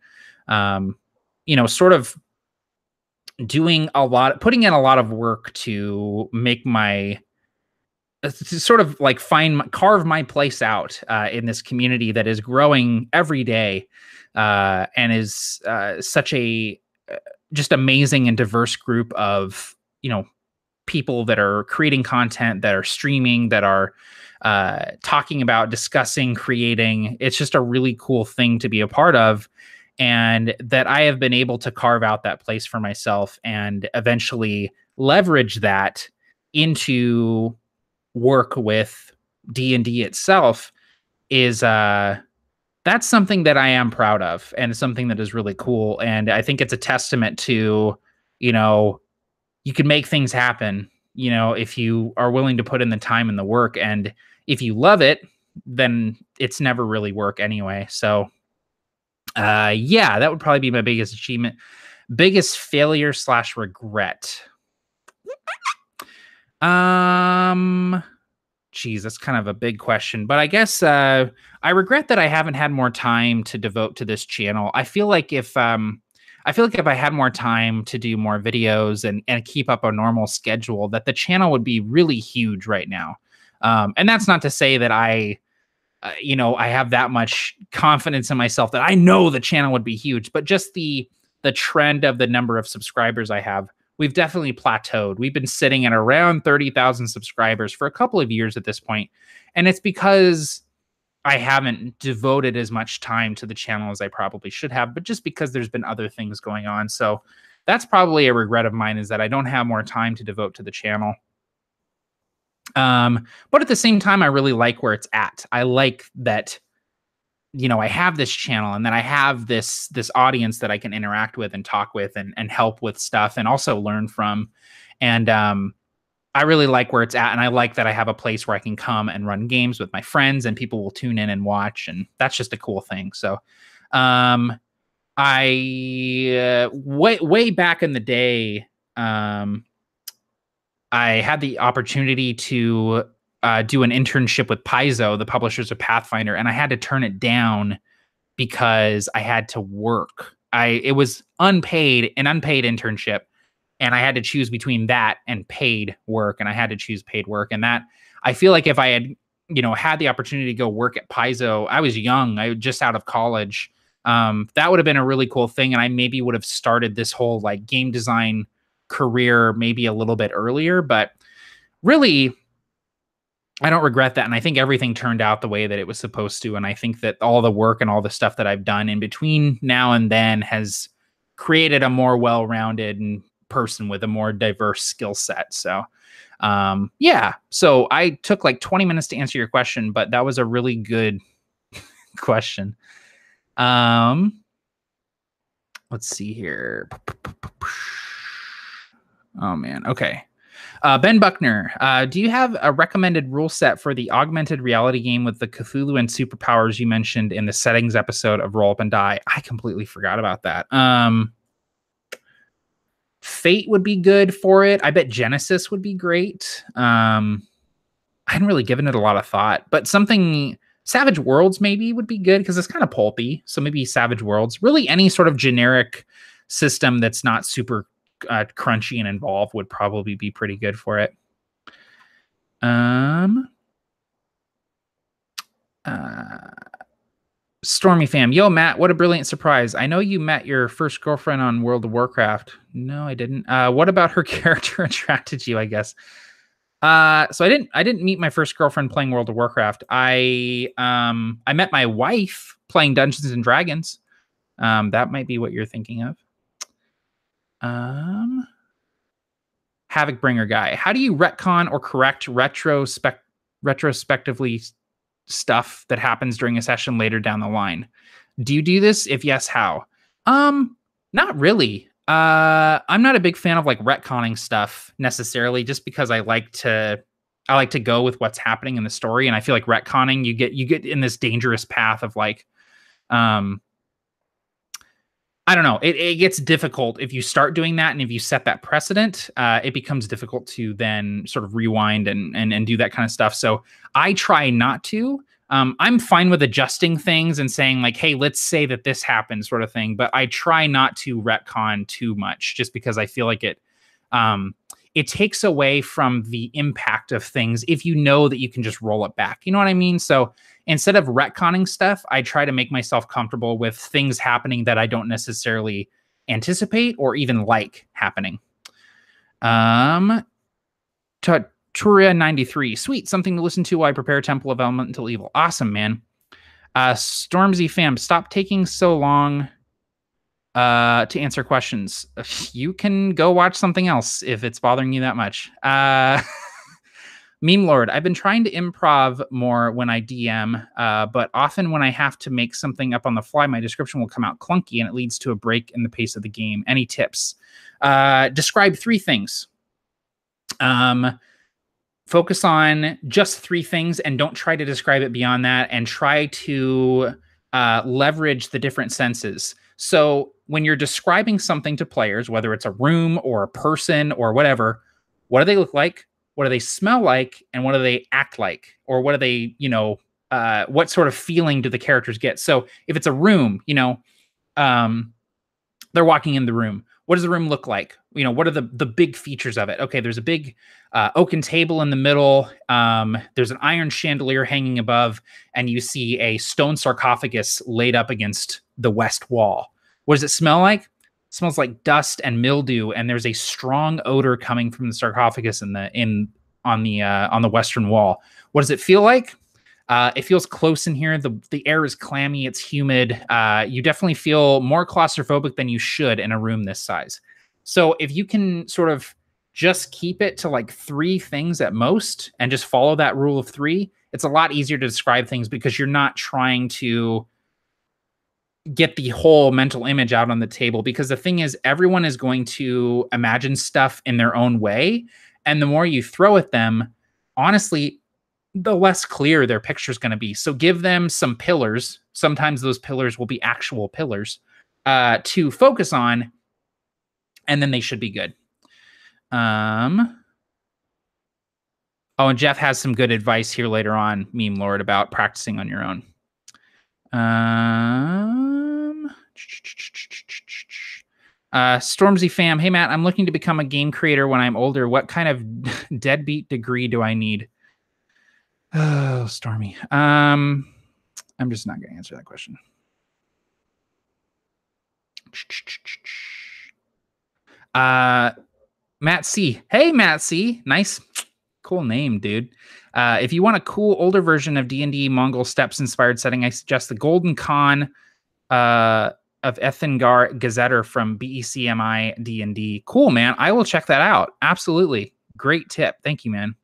you know, sort of putting in a lot of work to make to sort of like carve my place out in this community that is growing every day, and is such a just amazing and diverse group of, you know, people that are creating content, that are streaming, that are talking about, discussing, creating. It's just a really cool thing to be a part of, and that I have been able to carve out that place for myself and eventually leverage that into work with D&D itself is that's something that I am proud of, and something that is really cool. And I think it's a testament to, you know, you can make things happen, you know, if you are willing to put in the time and the work. And if you love it, then it's never really work anyway. So yeah, that would probably be my biggest achievement. Biggest failure / regret. Geez, that's kind of a big question, but I guess I regret that I haven't had more time to devote to this channel. I feel like if I had more time to do more videos and keep up a normal schedule, that the channel would be really huge right now. And that's not to say that I have that much confidence in myself that I know the channel would be huge, but just the trend of the number of subscribers I have, we've definitely plateaued. We've been sitting at around 30,000 subscribers for a couple of years at this point. And it's because I haven't devoted as much time to the channel as I probably should have, but just because there's been other things going on. So that's probably a regret of mine, is that I don't have more time to devote to the channel. But at the same time, I really like where it's at. I like that, you know, I have this channel, and then I have this audience that I can interact with and talk with and help with stuff, and also learn from. And I really like where it's at, and I like that I have a place where I can come and run games with my friends, and people will tune in and watch, and that's just a cool thing. So I way back in the day, I had the opportunity to do an internship with Paizo, the publishers of Pathfinder, and I had to turn it down because I had to work. It was an unpaid internship, and I had to choose between that and paid work, and I had to choose paid work. And that, I feel like if I had, you know, had the opportunity to go work at Paizo, I was young, I was just out of college. That would have been a really cool thing, and I maybe would have started this whole like game design career maybe a little bit earlier, but really, I don't regret that. And I think everything turned out the way that it was supposed to. And I think that all the work and all the stuff that I've done in between now and then has created a more well-rounded person with a more diverse skill set. So, yeah. So I took like 20 minutes to answer your question, but that was a really good question. Let's see here. Oh man. Okay. Ben Buckner, do you have a recommended rule set for the augmented reality game with the Cthulhu and superpowers you mentioned in the settings episode of Roll Up and Die? I completely forgot about that. Fate would be good for it. I bet Genesis would be great. I hadn't really given it a lot of thought, but something Savage Worlds maybe would be good because it's kind of pulpy. So maybe Savage Worlds. Really, any sort of generic system that's not super crunchy and involved would probably be pretty good for it. Stormy fam, yo Matt, what a brilliant surprise! I know you met your first girlfriend on World of Warcraft. No, I didn't. What about her character attracted you? I guess. So I didn't meet my first girlfriend playing World of Warcraft. I met my wife playing Dungeons and Dragons. That might be what you're thinking of. Havoc Bringer guy, how do you retcon or correct retrospectively stuff that happens during a session later down the line? Do you do this? If yes, how? Not really. I'm not a big fan of like retconning stuff necessarily, just because I like to go with what's happening in the story, and I feel like retconning you get in this dangerous path of like, I don't know. It gets difficult if you start doing that, and if you set that precedent, it becomes difficult to then sort of rewind and do that kind of stuff. So I try not to. I'm fine with adjusting things and saying like, hey, let's say that this happened, sort of thing. But I try not to retcon too much, just because I feel like it takes away from the impact of things if you know that you can just roll it back. You know what I mean? So instead of retconning stuff, I try to make myself comfortable with things happening that I don't necessarily anticipate or even like happening. Turia 93. Sweet. Something to listen to while I prepare Temple of Elemental Evil. Awesome, man. Stormzy fam, stop taking so long to answer questions. You can go watch something else if it's bothering you that much. Meme Lord, I've been trying to improv more when I DM, but often when I have to make something up on the fly, my description will come out clunky and it leads to a break in the pace of the game. Any tips? Describe 3 things. Focus on just 3 things and don't try to describe it beyond that, and try to leverage the different senses. So when you're describing something to players, whether it's a room or a person or whatever, what do they look like? What do they smell like? And what do they act like? Or what do they, what sort of feeling do the characters get? So if it's a room, they're walking in the room. What does the room look like? What are the big features of it? Okay, there's a big oaken table in the middle. There's an iron chandelier hanging above, and you see a stone sarcophagus laid up against the west wall. What does it smell like? It smells like dust and mildew, and there's a strong odor coming from the sarcophagus on the western wall. What does it feel like? It feels close in here. The air is clammy. It's humid. You definitely feel more claustrophobic than you should in a room this size. So if you can sort of just keep it to like 3 things at most and just follow that rule of 3, it's a lot easier to describe things because you're not trying to get the whole mental image out on the table. Because the thing is, everyone is going to imagine stuff in their own way. And the more you throw at them, honestly, the less clear their picture is going to be. So give them some pillars. Sometimes those pillars will be actual pillars to focus on, and then they should be good. Oh, and Jeff has some good advice here later on, Meme Lord, about practicing on your own. Stormzy fam, hey Matt, I'm looking to become a game creator when I'm older. What kind of deadbeat degree do I need? Oh, Stormy. I'm just not going to answer that question. Matt C. Hey, Matt C. Nice, cool name, dude. If you want a cool older version of D&D Mongol Steppes inspired setting, I suggest the Golden Khan of Ethengar Gazetter from BECMI D&D. Cool, man. I will check that out. Absolutely. Great tip. Thank you, man.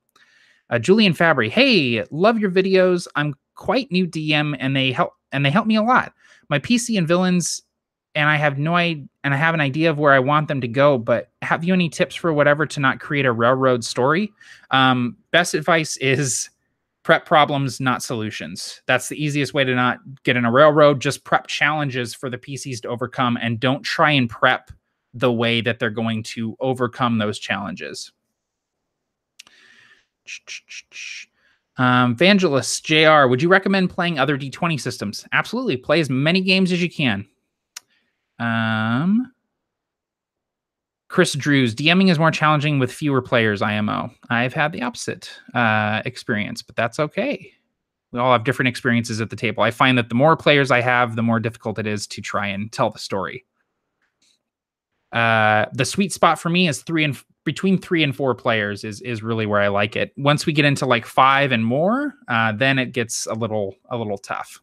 Julian Fabry. Hey, love your videos. I'm quite new DM and they help me a lot. My PC and villains and I have an idea of where I want them to go, but have you any tips for whatever to not create a railroad story? Best advice is prep problems, not solutions. That's the easiest way to not get in a railroad. Just prep challenges for the PCs to overcome and don't try and prep the way that they're going to overcome those challenges. Vangelist JR, would you recommend playing other D20 systems? Absolutely. Play as many games as you can. Chris Drews, DMing is more challenging with fewer players, IMO. I've had the opposite experience, but that's okay. We all have different experiences at the table. I find that the more players I have, the more difficult it is to try and tell the story. The sweet spot for me is between 3 and 4 players is really where I like it. Once we get into like 5 and more, then it gets a little tough.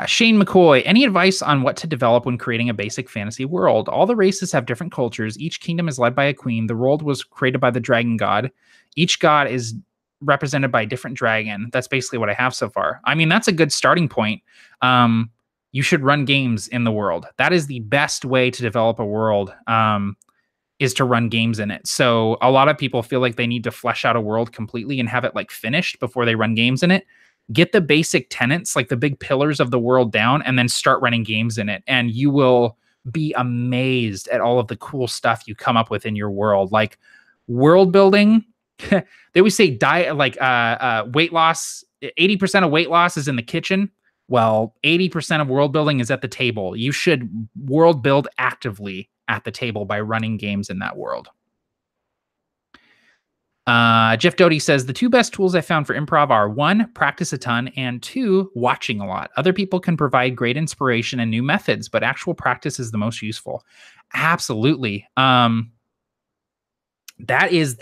Shane McCoy, any advice on what to develop when creating a basic fantasy world? All the races have different cultures. Each kingdom is led by a queen. The world was created by the dragon god. Each god is represented by a different dragon. That's basically what I have so far. I mean, that's a good starting point. You should run games in the world. That is the best way to develop a world, is to run games in it. So a lot of people feel like they need to flesh out a world completely and have it like finished before they run games in it. Get the basic tenets, like the big pillars of the world down, and then start running games in it. And you will be amazed at all of the cool stuff you come up with in your world. Like world building, they always say weight loss, 80% of weight loss is in the kitchen. Well, 80% of world building is at the table. You should world build actively at the table by running games in that world. Jeff Doty says, the 2 best tools I found for improv are 1, practice a ton, and 2, watching a lot. Other people can provide great inspiration and new methods, but actual practice is the most useful. Absolutely. That is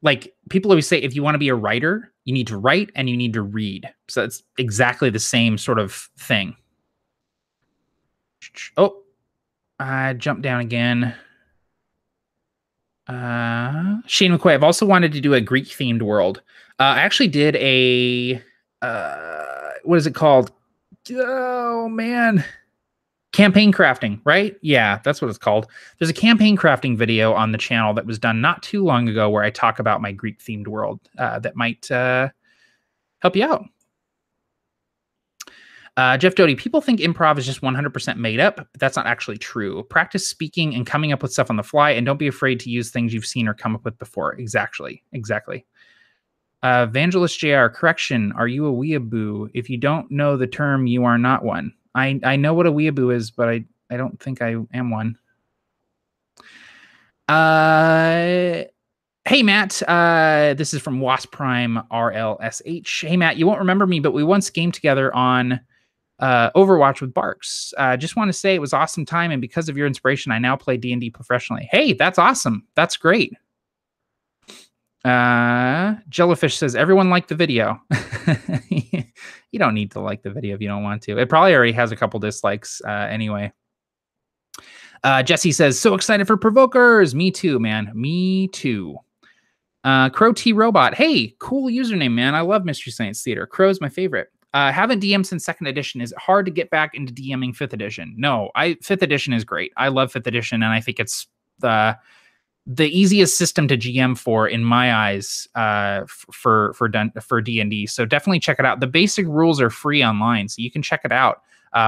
like people always say, if you want to be a writer, you need to write and you need to read. So it's exactly the same sort of thing. Oh, I jumped down again. Shane McCoy, I've also wanted to do a Greek themed world. I actually did a what is it called? Oh man, campaign crafting, right? Yeah, that's what it's called. There's a campaign crafting video on the channel that was done not too long ago where I talk about my Greek themed world that might help you out. Jeff Doty, people think improv is just 100% made up, but that's not actually true. Practice speaking and coming up with stuff on the fly, and don't be afraid to use things you've seen or come up with before. Exactly. Evangelist JR, correction, are you a weeaboo? If you don't know the term, you are not one. I know what a weeaboo is, but I don't think I am one. Hey, Matt. This is from Wasp Prime RLSH. Hey, Matt, you won't remember me, but we once gamed together on Overwatch with Barks. Just want to say it was awesome time, and because of your inspiration, I now play D&D professionally. Hey, that's awesome. That's great. Jellyfish says, everyone liked the video. You don't need to like the video if you don't want to. It probably already has a couple dislikes anyway. Jesse says, so excited for Provokers. Me too, man. Me too. Crow T Robot. Hey, cool username, man. I love Mystery Science Theater. Crow's my favorite. Haven't DM'd since 2nd edition. Is it hard to get back into DMing 5th edition? No, 5th edition is great. I love 5th edition, and I think it's the easiest system to GM for, in my eyes, for D&D. So definitely check it out. The basic rules are free online, so you can check it out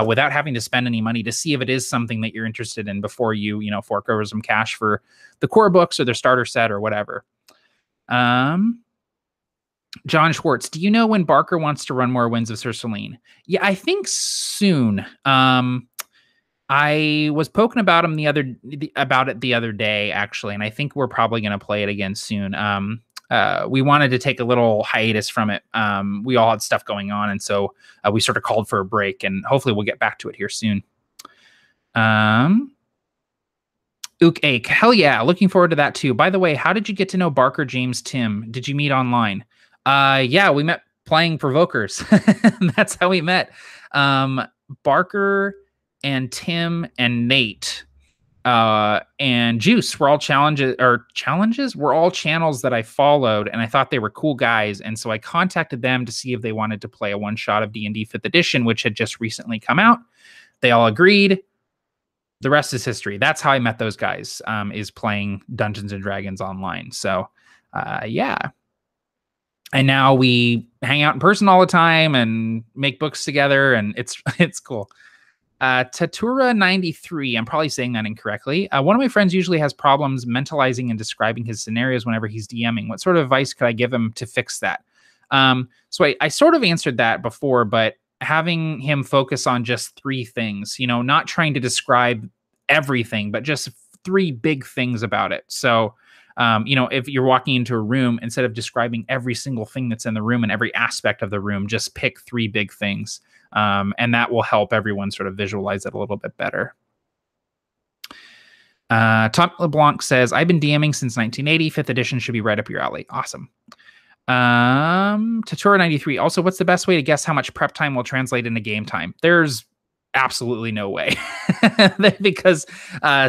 without having to spend any money to see if it is something that you're interested in before you fork over some cash for the core books or the starter set or whatever. John Schwartz, do you know when Barker wants to run more Winds of Sir Celine? Yeah, I think soon. I was poking about him the other day, actually, and I think we're probably going to play it again soon. We wanted to take a little hiatus from it. We all had stuff going on, and so we sort of called for a break, and hopefully we'll get back to it here soon. Ook Ache. Hell yeah. Looking forward to that too. By the way, how did you get to know Barker, James, Tim? Did you meet online? Yeah, we met playing Provokers. That's how we met. Barker and Tim and Nate and Juice were all challenges were all channels that I followed, and I thought they were cool guys, and so I contacted them to see if they wanted to play a one shot of D&D 5th edition, which had just recently come out. They all agreed. The rest is history. That's how I met those guys, is playing Dungeons and Dragons online. So yeah, and now we hang out in person all the time and make books together, and it's cool. Tatura 93, I'm probably saying that incorrectly. One of my friends usually has problems mentalizing and describing his scenarios whenever he's DMing. What sort of advice could I give him to fix that? So I sort of answered that before, but having him focus on just 3 things, not trying to describe everything, but just 3 big things about it. So, if you're walking into a room, instead of describing every single thing that's in the room and every aspect of the room, just pick 3 big things. And that will help everyone sort of visualize it a little bit better. Tom LeBlanc says, I've been DMing since 1980. 5th edition should be right up your alley. Awesome. Tatura 93. Also, what's the best way to guess how much prep time will translate into game time? There's absolutely no way. Because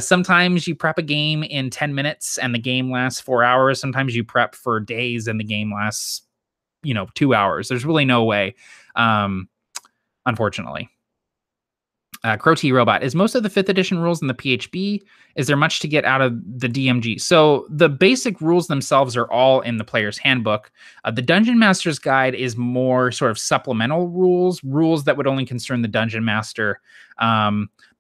sometimes you prep a game in 10 minutes and the game lasts 4 hours. Sometimes you prep for days and the game lasts, 2 hours. There's really no way. Unfortunately. Crow T Robot, is most of the 5th edition rules in the PHB? Is there much to get out of the DMG? So the basic rules themselves are all in the player's handbook. The Dungeon Master's Guide is more sort of supplemental rules that would only concern the Dungeon Master.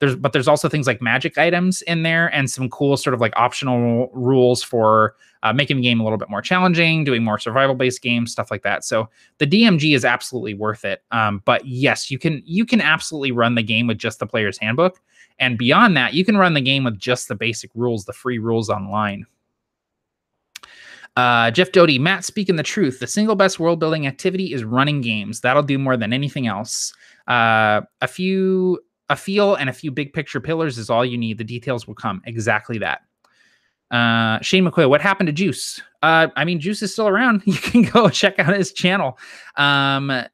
There's also things like magic items in there and some cool sort of like optional rules for making the game a little bit more challenging, doing more survival-based games, stuff like that. So the DMG is absolutely worth it. But yes, you can absolutely run the game with just the player's handbook. And beyond that, you can run the game with just the basic rules, the free rules online. Jeff Doty, Matt, speaking the truth, the single best world-building activity is running games. That'll do more than anything else. A feel and a few big picture pillars is all you need. The details will come. Exactly that. Shane McCoy, what happened to Juice? Juice is still around. You can go check out his channel. The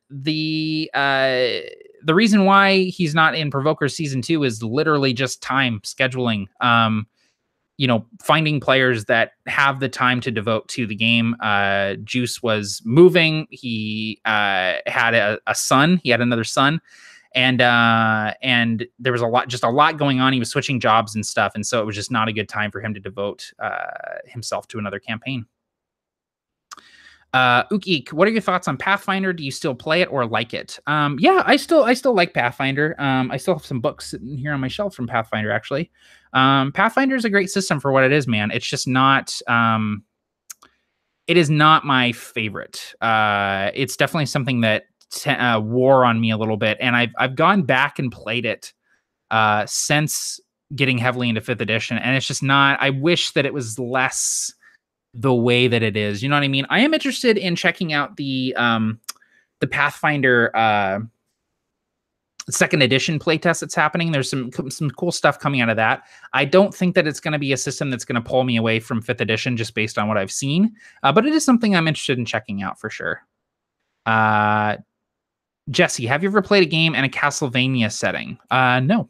reason why he's not in Provoker Season 2 is literally just time scheduling. Finding players that have the time to devote to the game. Juice was moving. He had a son. He had another son. And there was a lot going on. He was switching jobs and stuff. And so it was just not a good time for him to devote himself to another campaign. Ook, what are your thoughts on Pathfinder? Do you still play it or like it? Yeah, I still like Pathfinder. I still have some books sitting here on my shelf from Pathfinder, actually. Pathfinder is a great system for what it is, man. It's just not, it is not my favorite. It's definitely something that wore on me a little bit, and I've gone back and played it since getting heavily into 5th edition, and it's just not. I wish that it was less the way that it is. You know what I mean? I am interested in checking out the Pathfinder 2nd edition playtest that's happening. There's some cool stuff coming out of that. I don't think that it's going to be a system that's going to pull me away from 5th edition just based on what I've seen, but it is something I'm interested in checking out for sure. Jesse, have you ever played a game in a Castlevania setting? No.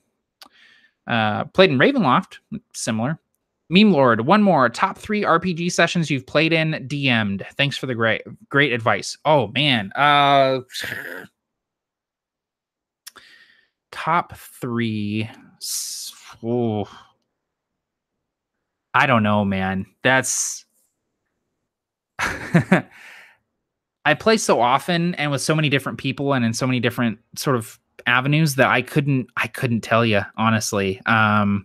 Played in Ravenloft, similar. Meme Lord, one more. Top 3 RPG sessions you've played in, DM'd. Thanks for the great advice. Oh, man. Top 3. Oh. I don't know, man. That's... I play so often and with so many different people and in so many different sort of avenues that I couldn't tell you, honestly. My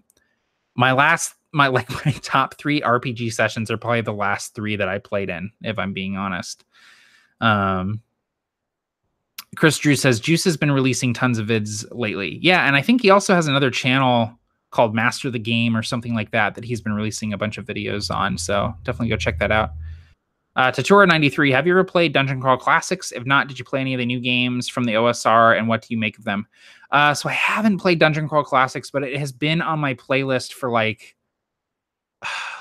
top 3 RPG sessions are probably the last 3 that I played in, if I'm being honest. Chris Drew says Juice has been releasing tons of vids lately. Yeah, and I think he also has another channel called Master the Game or something like that he's been releasing a bunch of videos on. So definitely go check that out. Tatura 93, have you ever played Dungeon Crawl Classics? If not, did you play any of the new games from the OSR, and what do you make of them? So I haven't played Dungeon Crawl Classics, but it has been on my playlist for like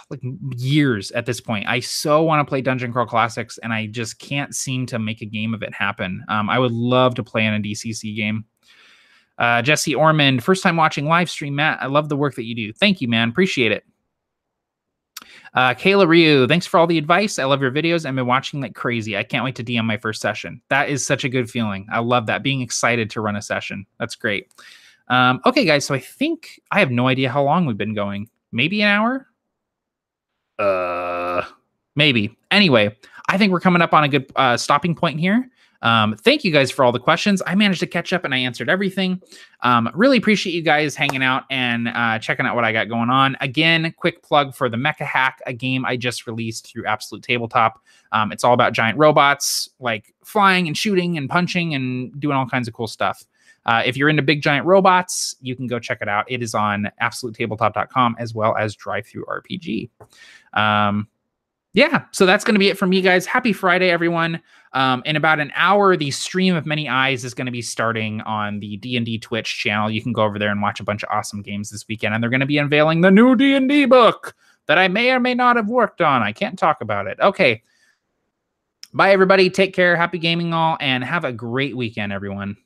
like years at this point. I so want to play Dungeon Crawl Classics, and I just can't seem to make a game of it happen. I would love to play in a DCC game. Jesse Ormond, first time watching live stream. Matt, I love the work that you do. Thank you, man. Appreciate it. Kayla Ryu, thanks for all the advice. I love your videos. I've been watching like crazy. I can't wait to DM my first session. That is such a good feeling. I love that. Being excited to run a session. That's great. Okay, guys. So I think I have no idea how long we've been going. Maybe an hour? Maybe. Anyway, I think we're coming up on a good stopping point here. Thank you guys for all the questions. I managed to catch up and I answered everything. Really appreciate you guys hanging out and checking out what I got going on. Again, quick plug for the Mecha Hack, a game I just released through Absolute Tabletop. It's all about giant robots, like flying and shooting and punching and doing all kinds of cool stuff. If you're into big giant robots, you can go check it out. It is on absolutetabletop.com as well as DriveThruRPG. Yeah, so that's going to be it from me, guys. Happy Friday, everyone. In about an hour, the Stream of Many Eyes is going to be starting on the D&D Twitch channel. You can go over there and watch a bunch of awesome games this weekend, and they're going to be unveiling the new D&D book that I may or may not have worked on. I can't talk about it. Okay. Bye, everybody. Take care. Happy gaming all, and have a great weekend, everyone.